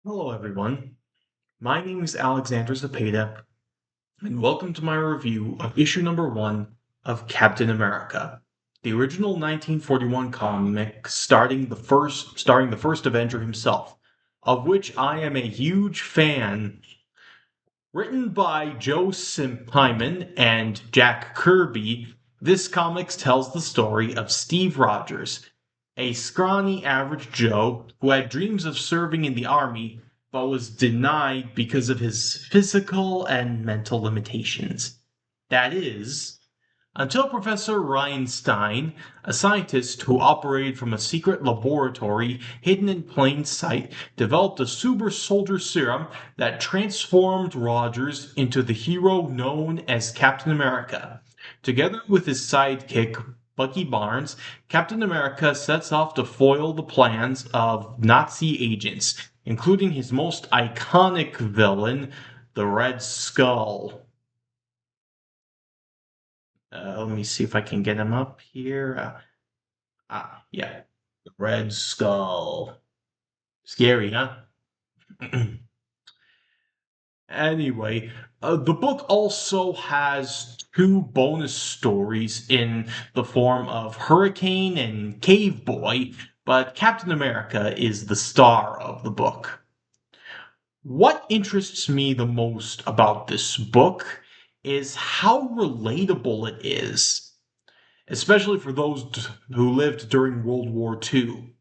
Hello, everyone. My name is Alexander Zepeda, and welcome to my review of issue number one of Captain America, the original 1941 comic starring the first Avenger himself, of which I am a huge fan. Written by Joe Simon and Jack Kirby, this comic tells the story of Steve Rogers, a scrawny average Joe who had dreams of serving in the army but was denied because of his physical and mental limitations. That is, until Professor Reinstein, a scientist who operated from a secret laboratory hidden in plain sight, developed a super soldier serum that transformed Rogers into the hero known as Captain America. Together with his sidekick, Bucky Barnes, Captain America sets off to foil the plans of Nazi agents, including his most iconic villain, the Red Skull. Let me see if I can get him up here. Yeah. The Red Skull. Scary, huh? Anyway, the book also has two bonus stories in the form of Hurricane and Cave Boy, but Captain America is the star of the book. What interests me the most about this book is how relatable it is, especially for those who lived during World War II.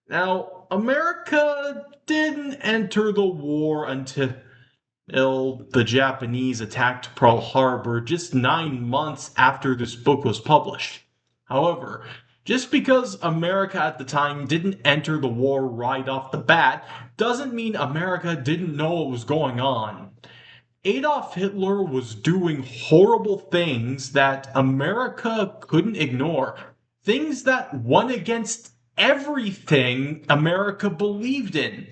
Now, America didn't enter the war until the Japanese attacked Pearl Harbor just 9 months after this book was published. However, just because America at the time didn't enter the war right off the bat doesn't mean America didn't know what was going on. Adolf Hitler was doing horrible things that America couldn't ignore. Things that went against everything America believed in.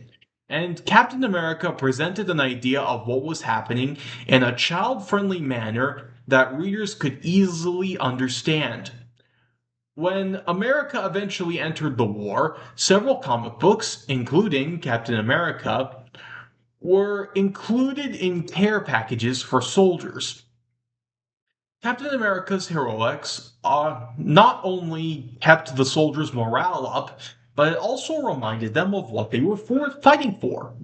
And Captain America presented an idea of what was happening in a child friendly manner that readers could easily understand. When America eventually entered the war, several comic books, including Captain America, were included in care packages for soldiers. Captain America's heroics not only kept the soldiers' morale up, but it also reminded them of what they were fighting for.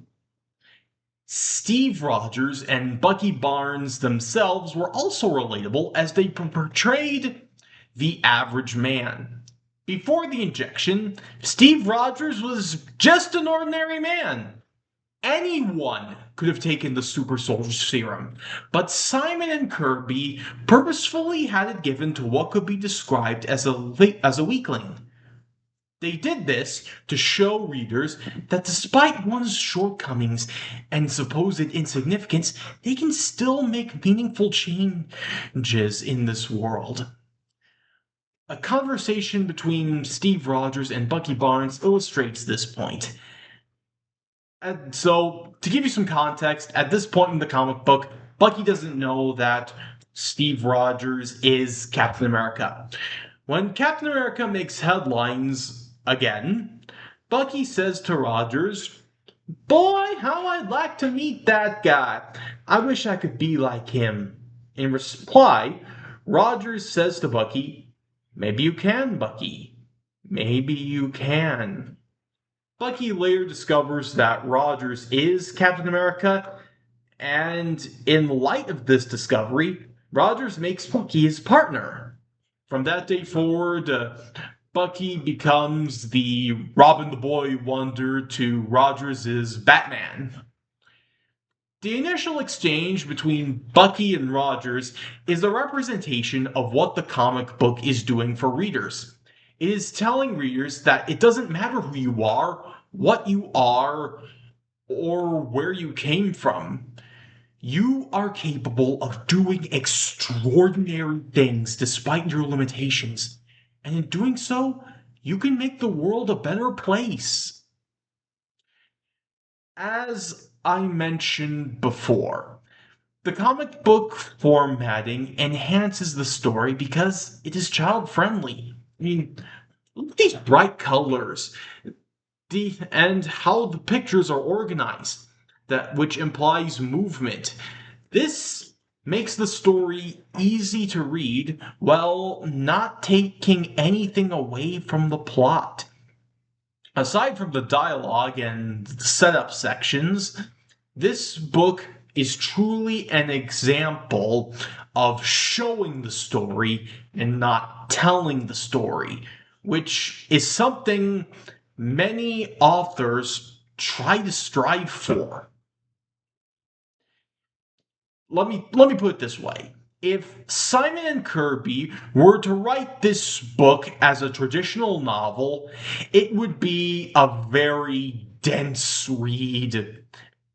Steve Rogers and Bucky Barnes themselves were also relatable as they portrayed the average man. Before the injection, Steve Rogers was just an ordinary man. Anyone could have taken the super soldier serum, but Simon and Kirby purposefully had it given to what could be described as a weakling. They did this to show readers that despite one's shortcomings and supposed insignificance, they can still make meaningful changes in this world. A conversation between Steve Rogers and Bucky Barnes illustrates this point. And so, to give you some context, at this point in the comic book, Bucky doesn't know that Steve Rogers is Captain America. When Captain America makes headlines again, Bucky says to Rogers, "Boy, how I'd like to meet that guy. I wish I could be like him." In reply, Rogers says to Bucky, "Maybe you can, Bucky. Maybe you can." Bucky later discovers that Rogers is Captain America, and in light of this discovery, Rogers makes Bucky his partner. From that day forward, Bucky becomes the Robin the Boy Wonder to Rogers' Batman. The initial exchange between Bucky and Rogers is a representation of what the comic book is doing for readers. It is telling readers that it doesn't matter who you are, what you are, or where you came from. You are capable of doing extraordinary things despite your limitations. And in doing so, you can make the world a better place. As I mentioned before, the comic book formatting enhances the story because it is child friendly. I mean, look at these bright colors. and how the pictures are organized, that which implies movement. This makes the story easy to read while not taking anything away from the plot. Aside from the dialogue and the setup sections, this book is truly an example of showing the story and not telling the story, which is something many authors try to strive for. Let me put it this way. If Simon and Kirby were to write this book as a traditional novel, it would be a very dense read.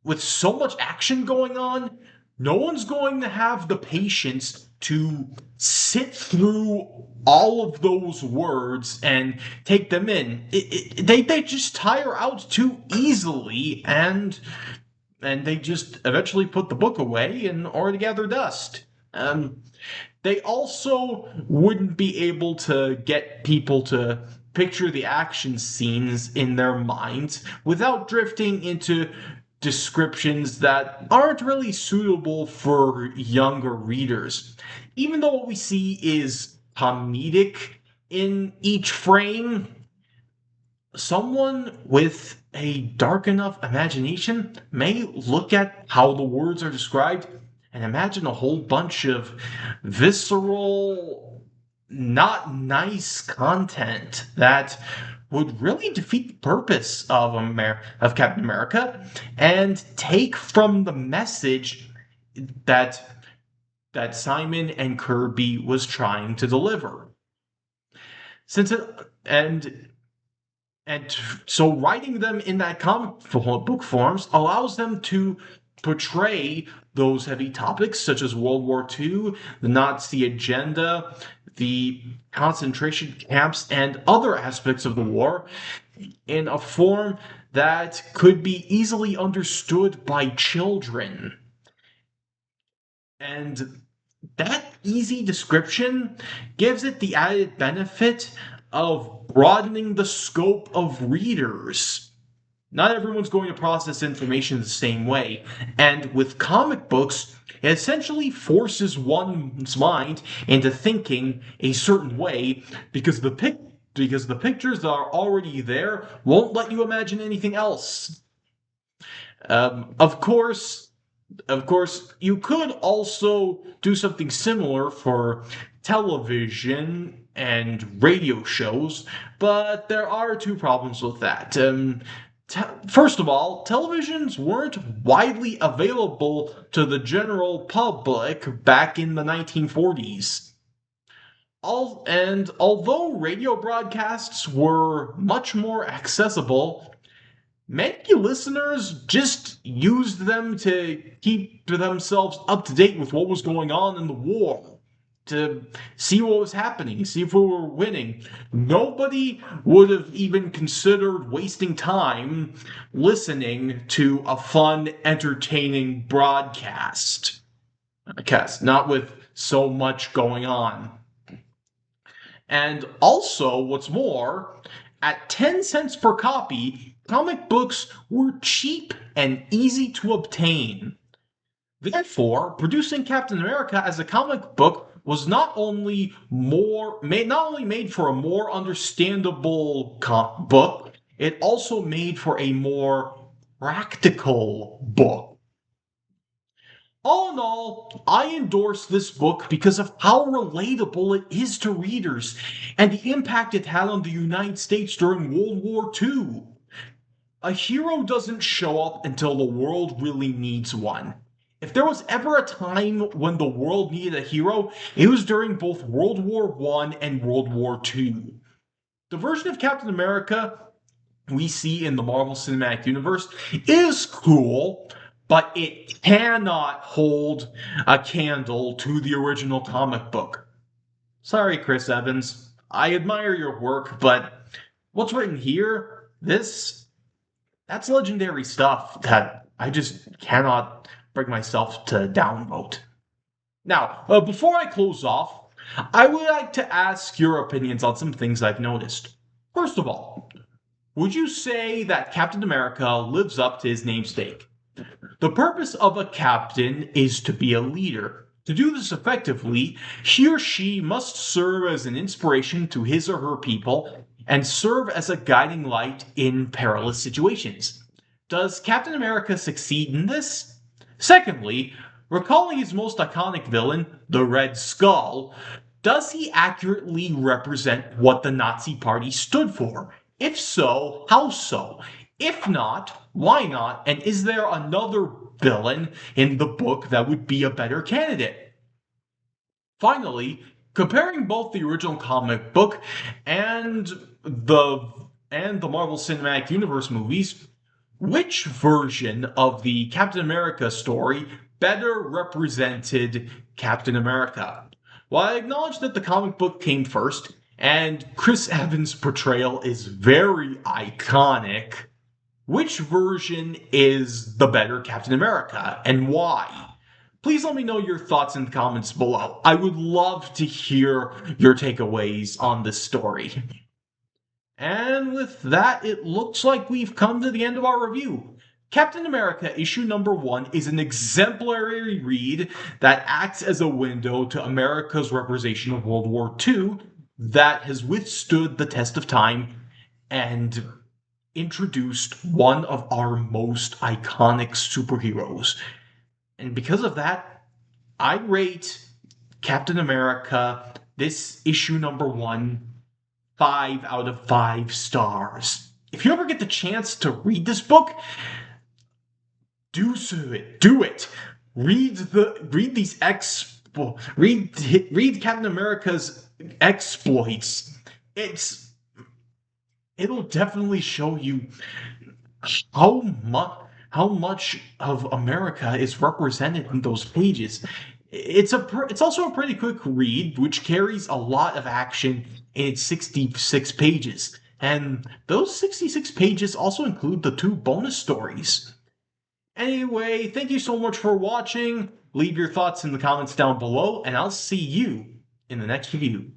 With so much action going on, no one's going to have the patience to sit through all of those words and take them in. They just tire out too easily, and they just eventually put the book away and or to gather dust. They also wouldn't be able to get people to picture the action scenes in their minds without drifting into descriptions that aren't really suitable for younger readers. Even though what we see is comedic in each frame, someone with a dark enough imagination may look at how the words are described and imagine a whole bunch of visceral, not nice content that would really defeat the purpose of of Captain America and take from the message that Simon and Kirby was trying to deliver. Since it and so writing them in that comic book forms allows them to portray those heavy topics such as World War II, the Nazi agenda, the concentration camps, and other aspects of the war in a form that could be easily understood by children. And that easy description gives it the added benefit of broadening the scope of readers. Not everyone's going to process information the same way, and with comic books, it essentially forces one's mind into thinking a certain way because the pictures that are already there won't let you imagine anything else. Um, of course, of course, you could also do something similar for television and radio shows, but there are two problems with that. First of all, televisions weren't widely available to the general public back in the 1940s. And although radio broadcasts were much more accessible, many listeners just used them to keep themselves up to date with what was going on in the war, to see what was happening, see if we were winning. Nobody would have even considered wasting time listening to a fun, entertaining broadcast. Not with so much going on. And also, what's more, at 10 cents per copy, comic books were cheap and easy to obtain. Therefore, producing Captain America as a comic book was not only made for a more understandable book, it also made for a more practical book. All in all, I endorse this book because of how relatable it is to readers and the impact it had on the United States during World War II. A hero doesn't show up until the world really needs one. If there was ever a time when the world needed a hero, it was during both World War I and World War II. The version of Captain America we see in the Marvel Cinematic Universe is cool, but it cannot hold a candle to the original comic book. Sorry, Chris Evans. I admire your work, but what's written here, that's legendary stuff that I just cannot bring myself to downvote. Now, before I close off, I would like to ask your opinions on some things I've noticed. First of all, Would you say that Captain America lives up to his namesake? The purpose of a captain is to be a leader. To do this effectively, he or she must serve as an inspiration to his or her people and serve as a guiding light in perilous situations. Does Captain America succeed in this? Secondly, recalling his most iconic villain, the Red Skull, does he accurately represent what the Nazi Party stood for? If so, how so? If not, why not? And is there another villain in the book that would be a better candidate? Finally, comparing both the original comic book and the the Marvel Cinematic Universe movies, which version of the Captain America story better represented Captain America? While I acknowledge that the comic book came first, and Chris Evans' portrayal is very iconic, which version is the better Captain America, and why? Please let me know your thoughts in the comments below. I would love to hear your takeaways on this story. And with that, it looks like we've come to the end of our review. Captain America issue number 1 is an exemplary read that acts as a window to America's representation of World War II that has withstood the test of time and introduced one of our most iconic superheroes. And because of that, I rate Captain America, this issue number 1, 5 out of 5 stars. If you ever get the chance to read this book, do it. Read Captain America's exploits. It'll definitely show you how much of America is represented in those pages. It's also a pretty quick read, which carries a lot of action in its 66 pages. And those 66 pages also include the 2 bonus stories. Anyway, thank you so much for watching. Leave your thoughts in the comments down below, and I'll see you in the next review.